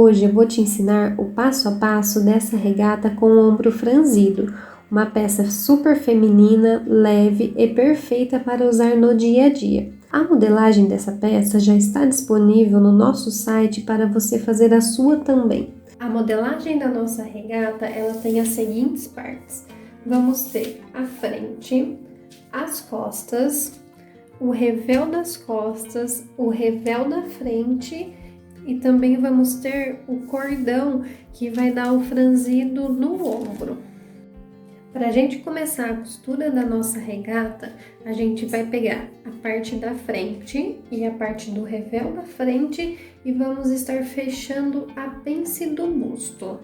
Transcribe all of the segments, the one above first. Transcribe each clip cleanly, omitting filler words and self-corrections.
Hoje eu vou te ensinar o passo a passo dessa regata com o ombro franzido, uma peça super feminina, leve e perfeita para usar no dia a dia. A modelagem dessa peça já está disponível no nosso site para você fazer a sua também. A modelagem da nossa regata, ela tem as seguintes partes. Vamos ter a frente, as costas, o revéu das costas, o revéu da frente e também vamos ter o cordão que vai dar o franzido no ombro. Para a gente começar a costura da nossa regata, a gente vai pegar a parte da frente e a parte do revéu da frente e vamos estar fechando a pence do busto.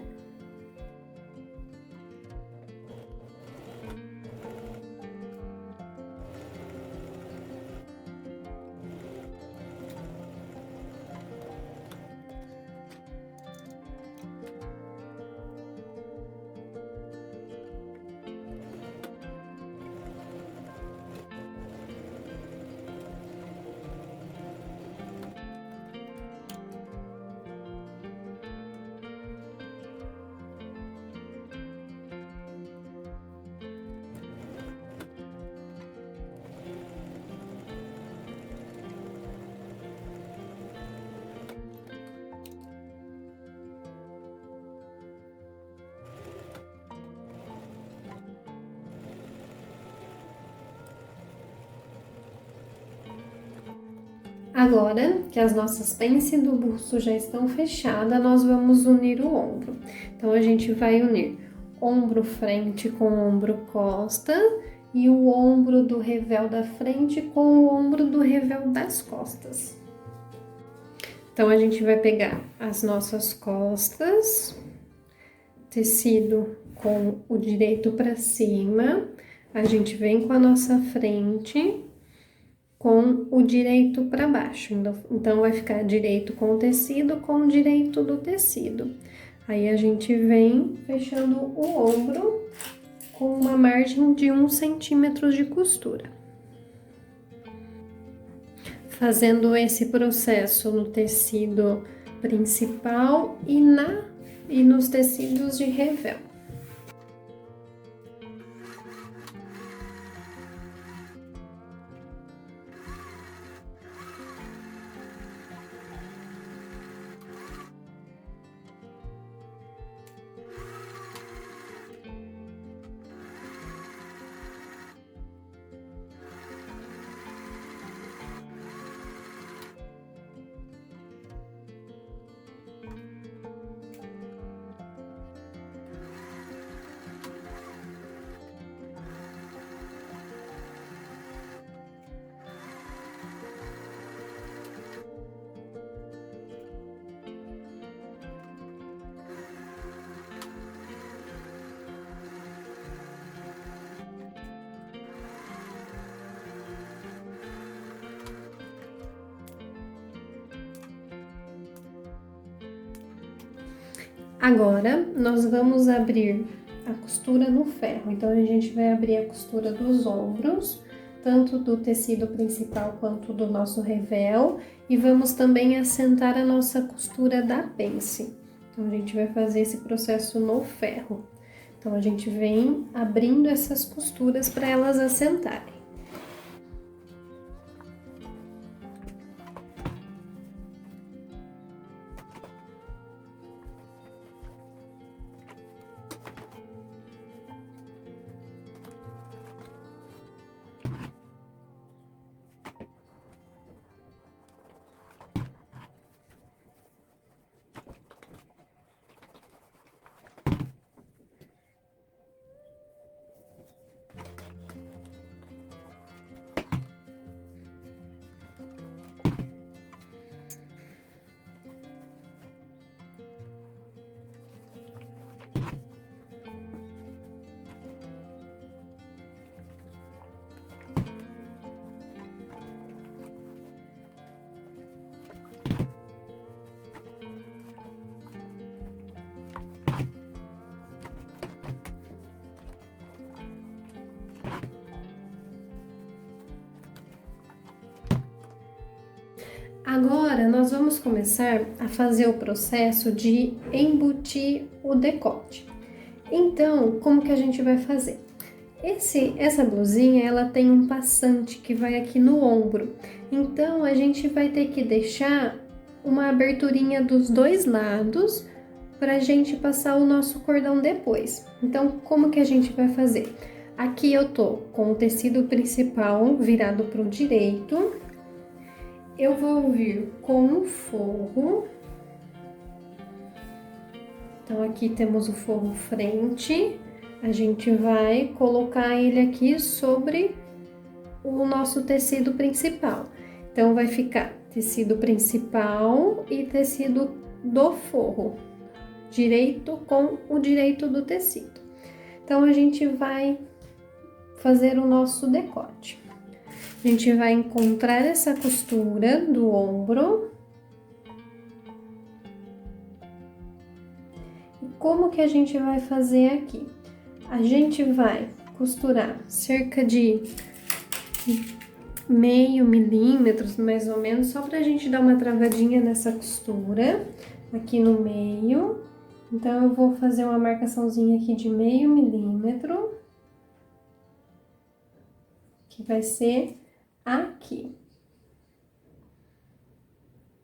Agora que as nossas pences do busto já estão fechadas, nós vamos unir o ombro. Então, a gente vai unir ombro frente com ombro costa e o ombro do revéu da frente com o ombro do revéu das costas. Então, a gente vai pegar as nossas costas, tecido com o direito para cima, a gente vem com a nossa frente com o direito para baixo. Então, vai ficar direito com o direito do tecido. Aí, a gente vem fechando o ombro com uma margem de 1 centímetro de costura. Fazendo esse processo no tecido principal e nos tecidos de revéu. Agora, nós vamos abrir a costura no ferro. Então, a gente vai abrir a costura dos ombros, tanto do tecido principal quanto do nosso revéu, e vamos também assentar a nossa costura da pence. Então, a gente vai fazer esse processo no ferro. Então, a gente vem abrindo essas costuras para elas assentarem. Agora, nós vamos começar a fazer o processo de embutir o decote. Então, como que a gente vai fazer? Essa blusinha, ela tem um passante que vai aqui no ombro. Então, a gente vai ter que deixar uma aberturinha dos dois lados para a gente passar o nosso cordão depois. Então, como que a gente vai fazer? Aqui eu tô com o tecido principal virado para o direito. Eu vou vir com o forro. Então, aqui temos o forro frente. A gente vai colocar ele aqui sobre o nosso tecido principal. Então, vai ficar tecido principal e tecido do forro, direito com o direito do tecido. Então, a gente vai fazer o nosso decote. A gente vai encontrar essa costura do ombro. E como que a gente vai fazer aqui? A gente vai costurar cerca de meio milímetro, mais ou menos, só pra gente dar uma travadinha nessa costura aqui no meio. Então, eu vou fazer uma marcaçãozinha aqui de meio milímetro, que vai ser aqui.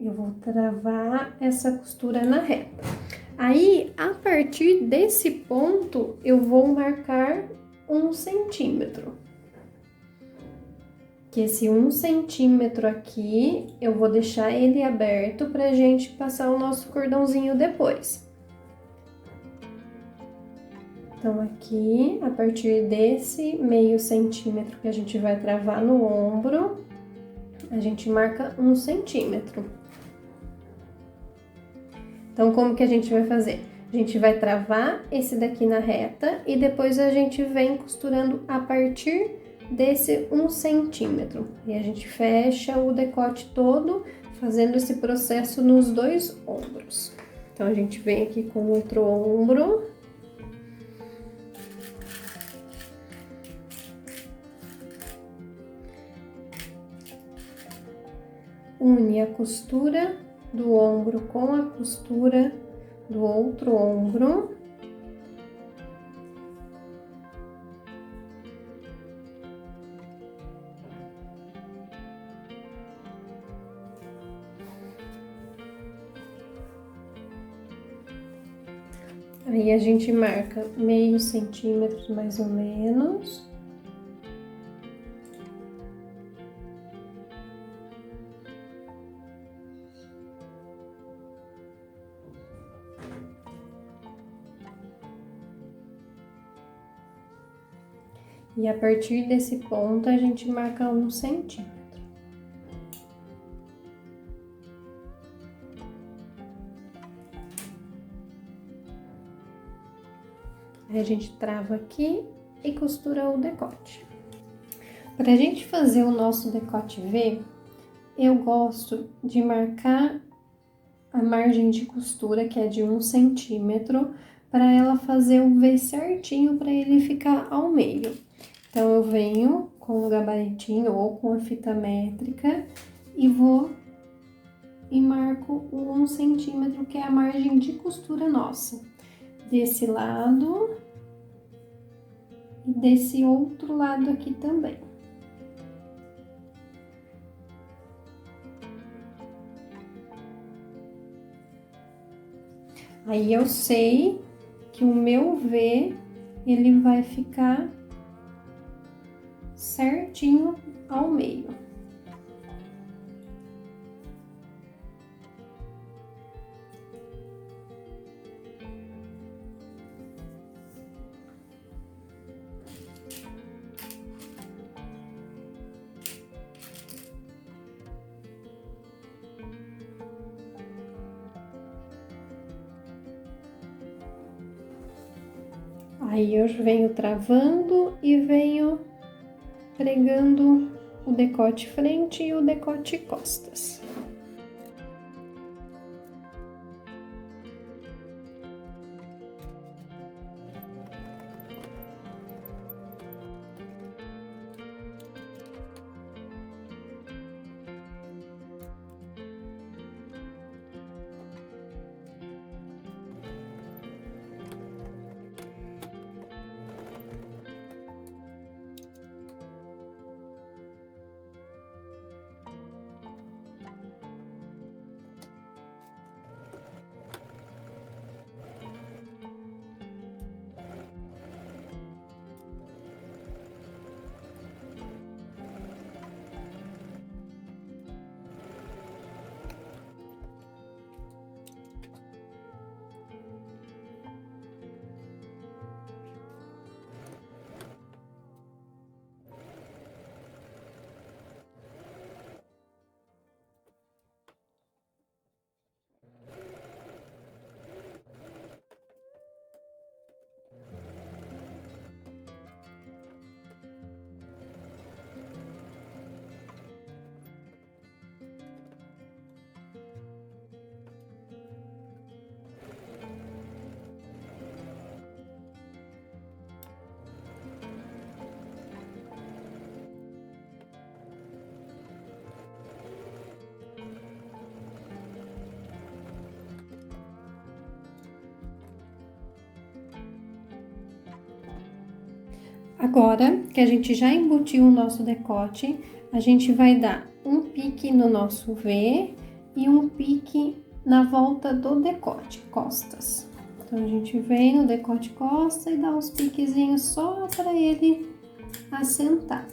Eu vou travar essa costura na reta. Aí, a partir desse ponto, eu vou marcar 1 centímetro. Que esse 1 centímetro aqui, eu vou deixar ele aberto pra gente passar o nosso cordãozinho depois. Então, aqui, a partir desse meio centímetro que a gente vai travar no ombro, a gente marca 1 centímetro. Então, como que a gente vai fazer? A gente vai travar esse daqui na reta e depois a gente vem costurando a partir desse 1 centímetro. E a gente fecha o decote todo, fazendo esse processo nos dois ombros. Então, a gente vem aqui com o outro ombro. Une a costura do ombro com a costura do outro ombro. Aí a gente marca meio centímetro mais ou menos. E a partir desse ponto, a gente marca 1 centímetro. Aí a gente trava aqui e costura o decote. Para a gente fazer o nosso decote V, eu gosto de marcar a margem de costura, que é de 1 centímetro, para ela fazer o V certinho, para ele ficar ao meio. Então, eu venho com o gabaritinho ou com a fita métrica e vou e marco o 1 centímetro, que é a margem de costura nossa. Desse lado e desse outro lado aqui também. Aí eu sei que o meu V, ele vai ficar certinho ao meio. Aí eu venho travando e venho pregando o decote frente e o decote costas. Agora que a gente já embutiu o nosso decote, a gente vai dar um pique no nosso V e um pique na volta do decote, costas. Então, a gente vem no decote costa e dá uns piquezinhos só para ele assentar.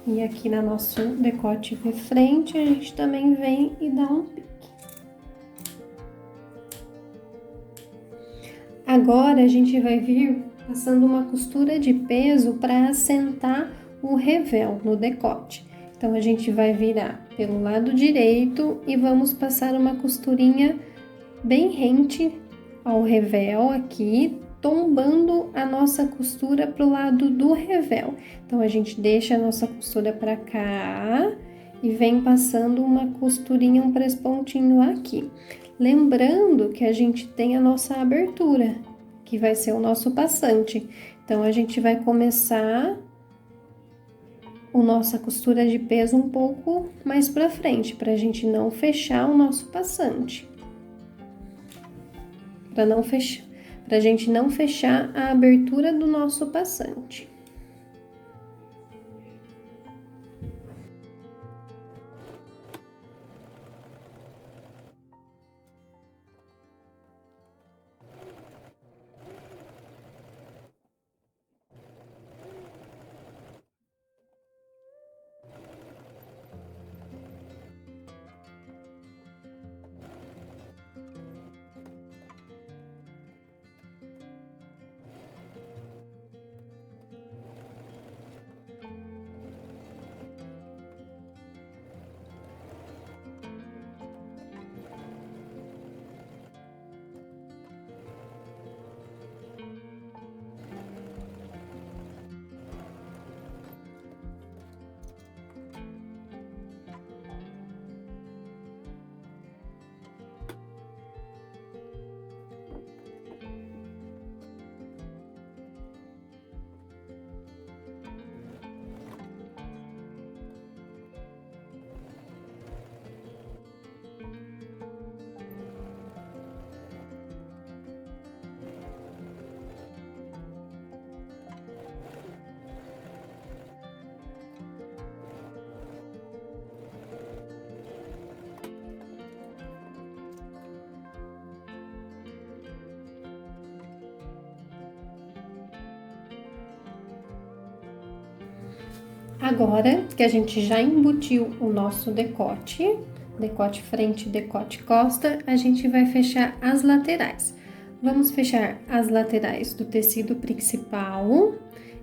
E aqui no nosso decote V frente, a gente também vem e dá um pique. Agora, a gente vai vir passando uma costura de peso para assentar o revel no decote. Então, a gente vai virar pelo lado direito e vamos passar uma costurinha bem rente ao revel aqui, tombando a nossa costura para o lado do revel. Então, a gente deixa a nossa costura para cá e vem passando uma costurinha, um press-pontinho aqui. Lembrando que a gente tem a nossa abertura, que vai ser o nosso passante. Então, a gente vai começar a nossa costura de peso um pouco mais para frente, para a gente não fechar o nosso passante. Para a gente não fechar a abertura do nosso passante. Agora que a gente já embutiu o nosso decote, decote frente, decote costa, a gente vai fechar as laterais. Vamos fechar as laterais do tecido principal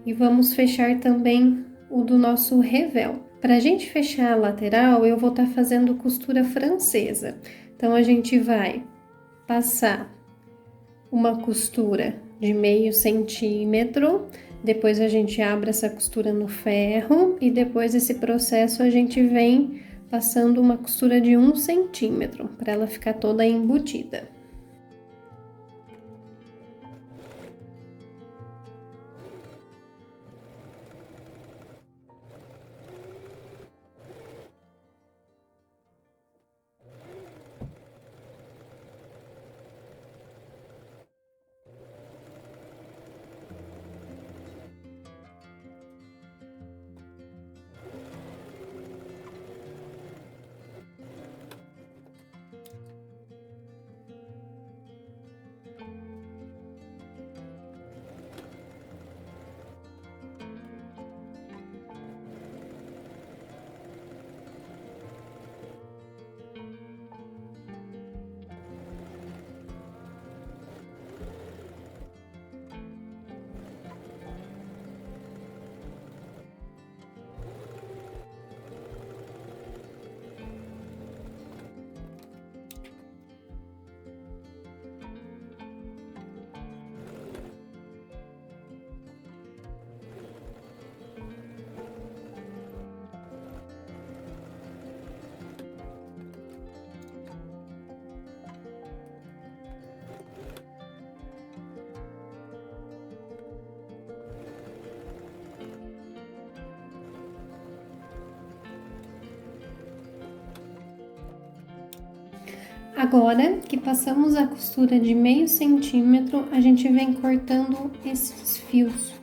e vamos fechar também o do nosso revel. Para a gente fechar a lateral, eu vou estar fazendo costura francesa. Então, a gente vai passar uma costura de meio centímetro, depois a gente abre essa costura no ferro e depois desse processo a gente vem passando uma costura de 1 centímetro para ela ficar toda embutida. Agora que passamos a costura de meio centímetro, a gente vem cortando esses fios.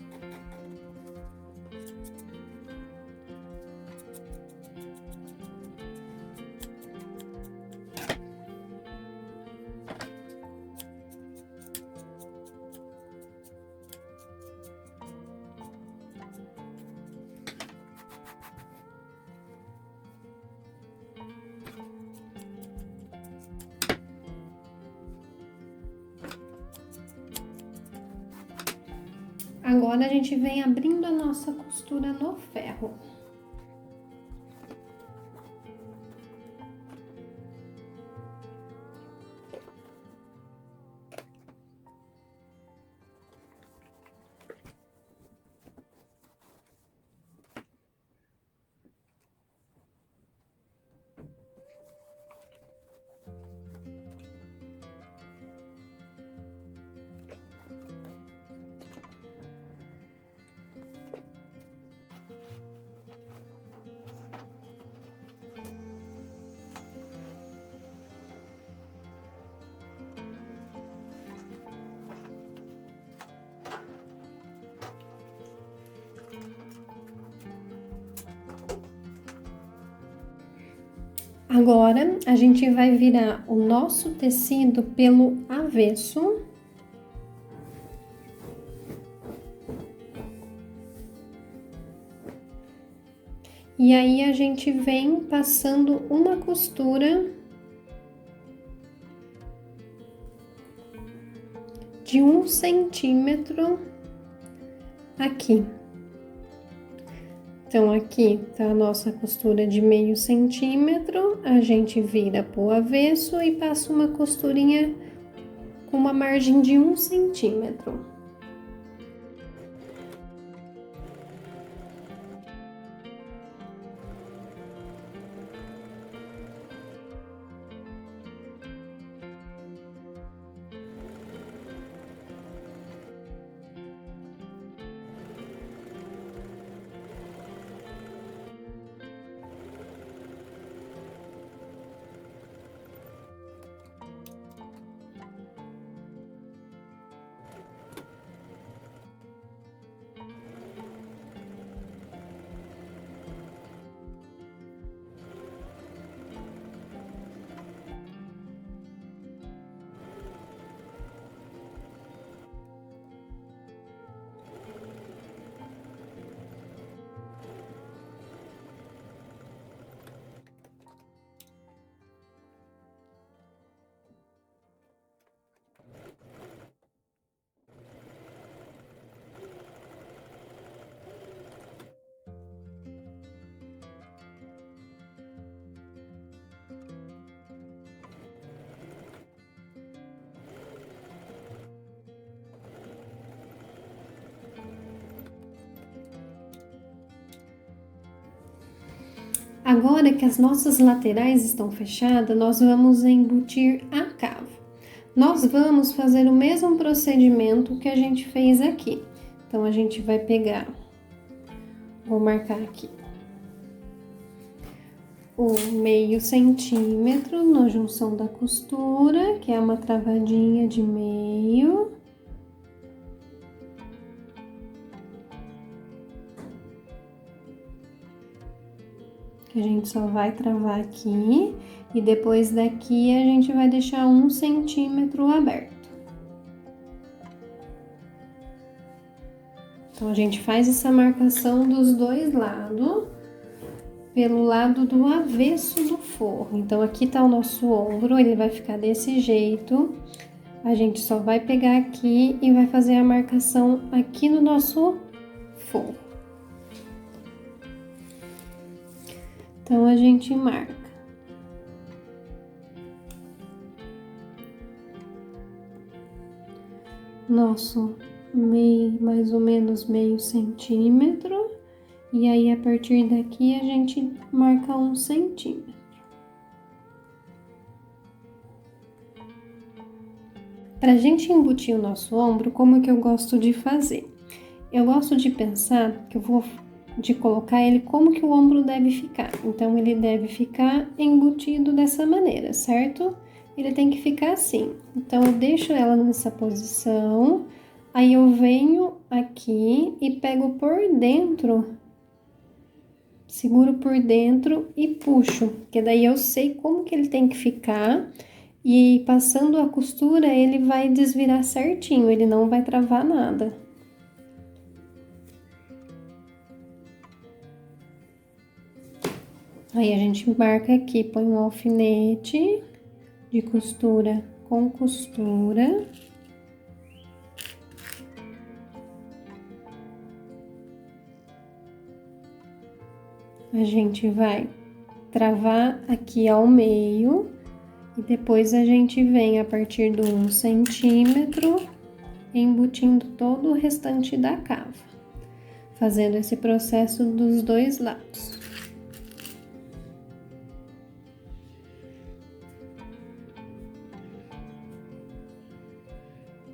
Agora a gente vem abrindo a nossa costura no ferro. Agora, a gente vai virar o nosso tecido pelo avesso. E aí, a gente vem passando uma costura de 1 centímetro aqui. Então, aqui tá a nossa costura de meio centímetro, a gente vira pro avesso e passa uma costurinha com uma margem de 1 centímetro. Agora que as nossas laterais estão fechadas, nós vamos embutir a cavo. Nós vamos fazer o mesmo procedimento que a gente fez aqui. Então, a gente vai pegar, vou marcar aqui, o meio centímetro na junção da costura, que é uma travadinha de meio. Que a gente só vai travar aqui e depois daqui a gente vai deixar 1 centímetro aberto. Então, a gente faz essa marcação dos dois lados, pelo lado do avesso do forro. Então, aqui tá o nosso ombro, ele vai ficar desse jeito. A gente só vai pegar aqui e vai fazer a marcação aqui no nosso forro. Então, a gente marca. Nosso mais ou menos meio centímetro. E aí, a partir daqui, a gente marca 1 centímetro. Pra gente embutir o nosso ombro, como que eu gosto de fazer? Eu gosto de pensar que de colocar ele como que o ombro deve ficar. Então, ele deve ficar embutido dessa maneira, certo? ele tem que ficar assim. Então, eu deixo ela nessa posição, aí eu venho aqui e pego por dentro, seguro por dentro e puxo, que daí eu sei como que ele tem que ficar e passando a costura ele vai desvirar certinho, ele não vai travar nada. Aí a gente marca aqui, põe um alfinete de costura com costura. A gente vai travar aqui ao meio e depois a gente vem a partir do 1 centímetro embutindo todo o restante da cava, fazendo esse processo dos dois lados.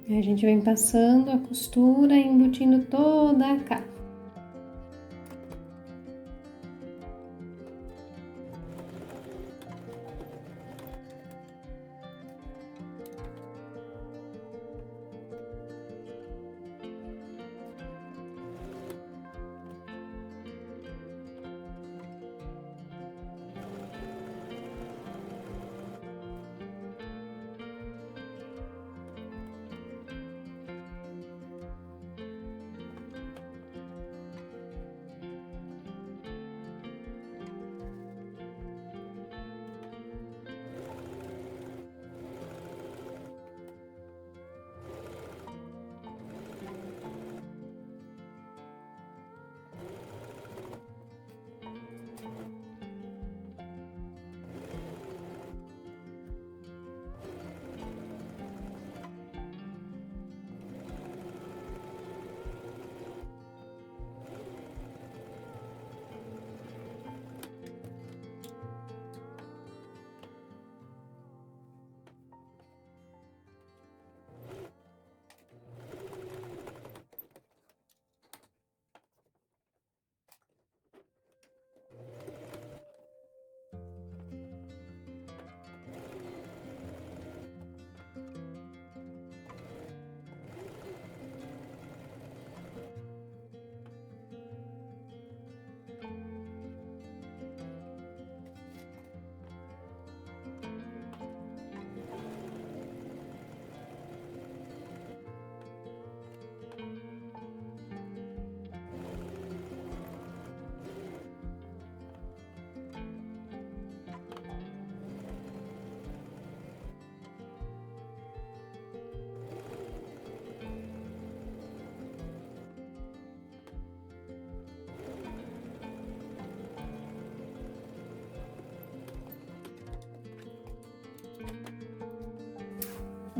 A gente vem passando a costura embutindo toda a cava.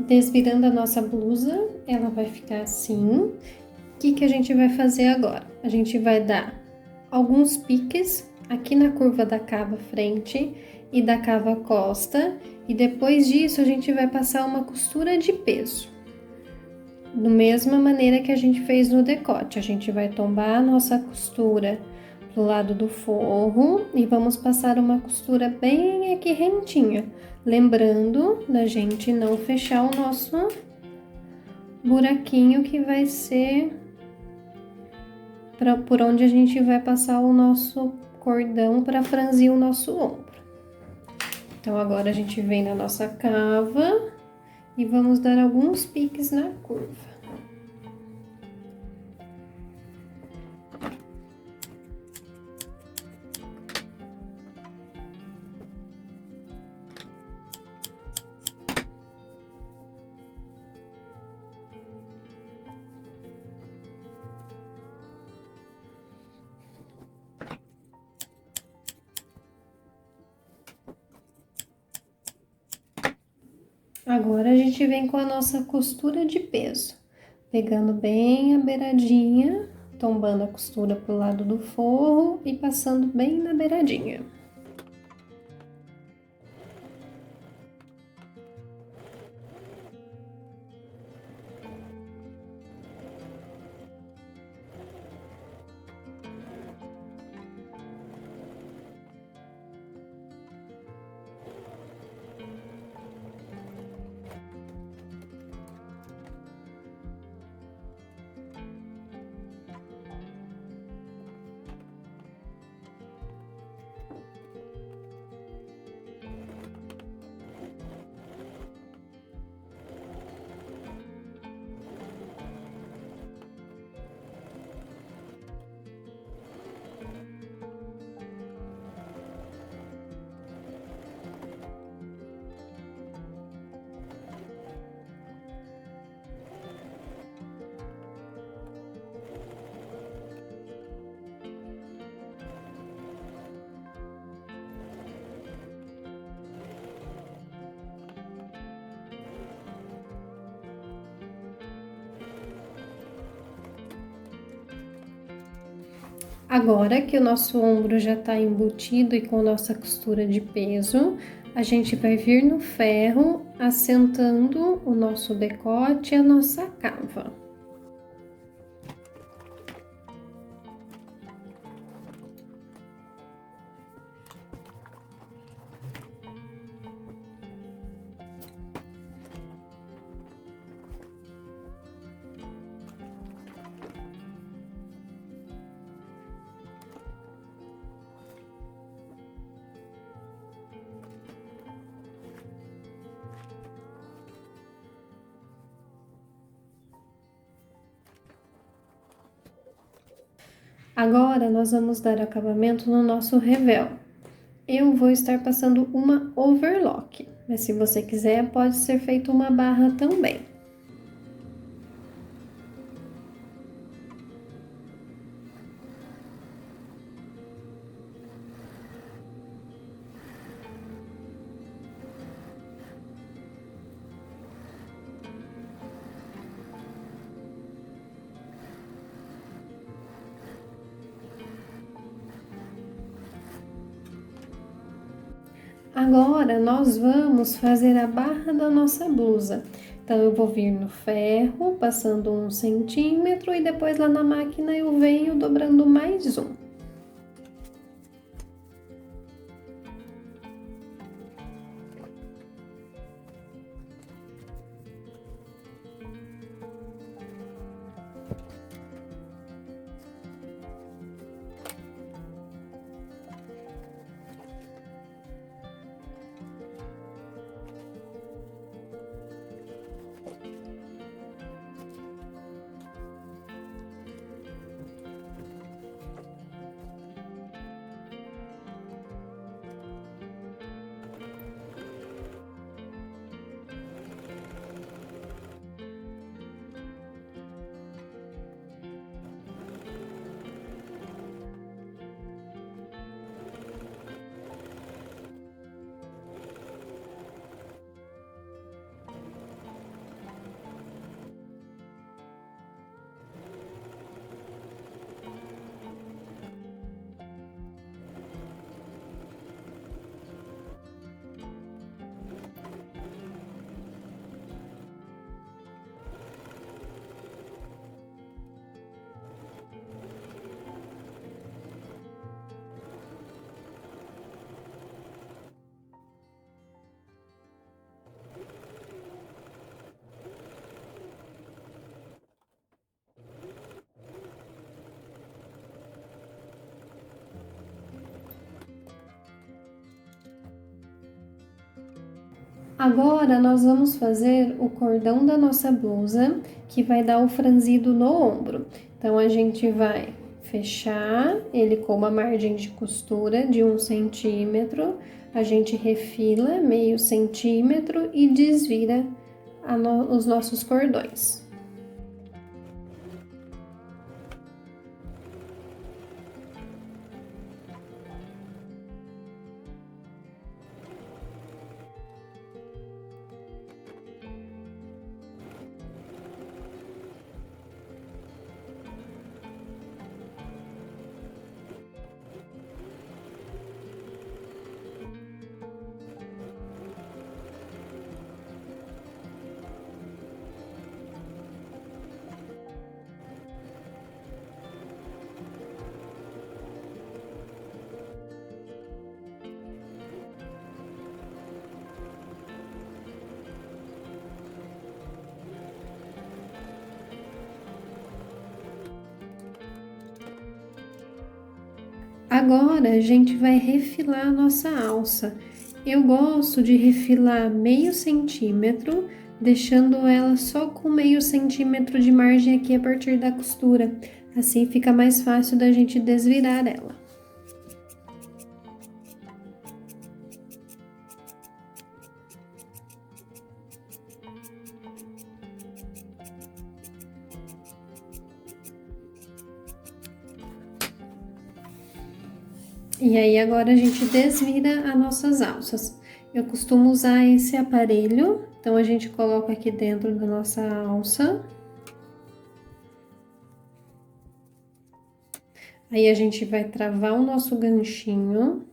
Desvirando a nossa blusa, ela vai ficar assim. O que a gente vai fazer agora? A gente vai dar alguns piques aqui na curva da cava frente e da cava costa, e depois disso a gente vai passar uma costura de peso. Da mesma maneira que a gente fez no decote, a gente vai tombar a nossa costura pro lado do forro e vamos passar uma costura bem aqui rentinha, lembrando da gente não fechar o nosso buraquinho que vai ser por onde a gente vai passar o nosso cordão para franzir o nosso ombro. Então agora a gente vem na nossa cava e vamos dar alguns piques na curva. Agora a gente vem com a nossa costura de peso, pegando bem a beiradinha, tombando a costura pro lado do forro e passando bem na beiradinha. Agora que o nosso ombro já está embutido e com nossa costura de peso, a gente vai vir no ferro, assentando o nosso decote e a nossa cava. Agora nós vamos dar acabamento no nosso revel. Eu vou estar passando uma overlock, mas se você quiser pode ser feita uma barra também. Agora nós vamos fazer a barra da nossa blusa. Então eu vou vir no ferro, passando 1 centímetro e depois lá na máquina eu venho dobrando mais um. Agora nós vamos fazer o cordão da nossa blusa, que vai dar o franzido no ombro. Então a gente vai fechar ele com uma margem de costura de 1 centímetro, a gente refila meio centímetro e desvira os nossos cordões. Agora a gente vai refilar a nossa alça. Eu gosto de refilar meio centímetro, deixando ela só com meio centímetro de margem aqui a partir da costura. Assim fica mais fácil da gente desvirar ela. E aí agora a gente desvira as nossas alças. Eu costumo usar esse aparelho, então a gente coloca aqui dentro da nossa alça. Aí a gente vai travar o nosso ganchinho.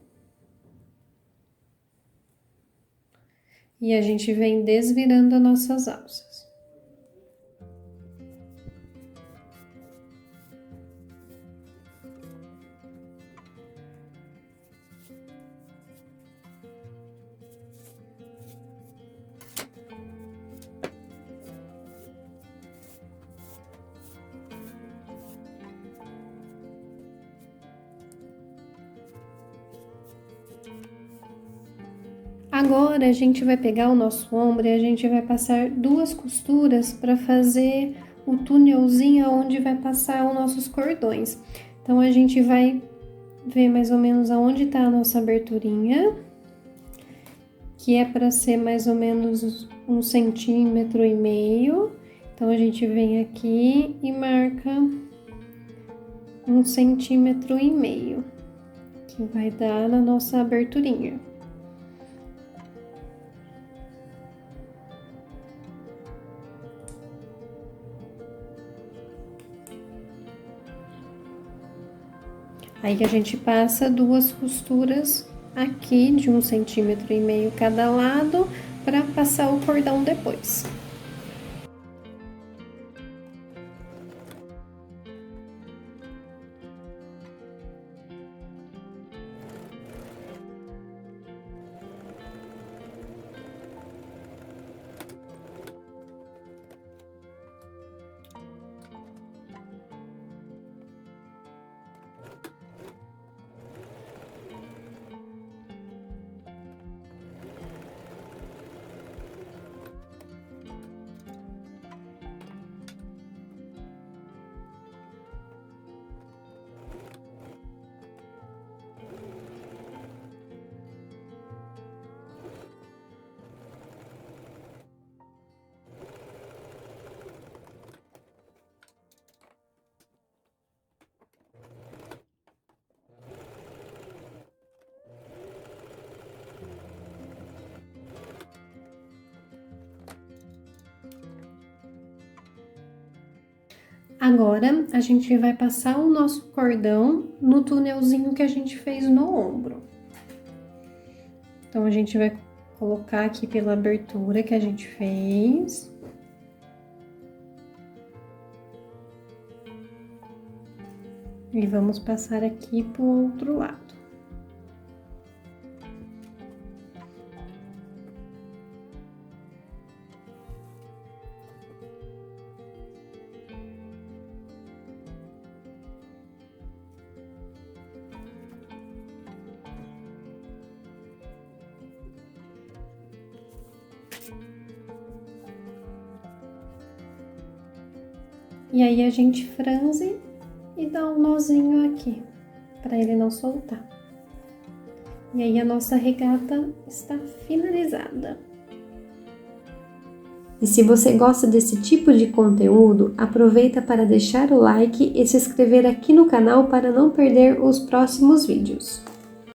E a gente vem desvirando as nossas alças. Agora a gente vai pegar o nosso ombro e a gente vai passar 2 costuras para fazer o túnelzinho onde vai passar os nossos cordões. Então a gente vai ver mais ou menos aonde tá a nossa aberturinha, que é para ser mais ou menos 1,5 centímetros. Então a gente vem aqui e marca 1,5 centímetros, que vai dar na nossa aberturinha. Aí a gente passa 2 costuras aqui de 1,5 centímetros cada lado para passar o cordão depois. Agora, a gente vai passar o nosso cordão no túnelzinho que a gente fez no ombro. Então, a gente vai colocar aqui pela abertura que a gente fez. E vamos passar aqui pro outro lado. E aí a gente franze e dá um nozinho aqui, para ele não soltar. E aí a nossa regata está finalizada. E se você gosta desse tipo de conteúdo, aproveita para deixar o like e se inscrever aqui no canal para não perder os próximos vídeos.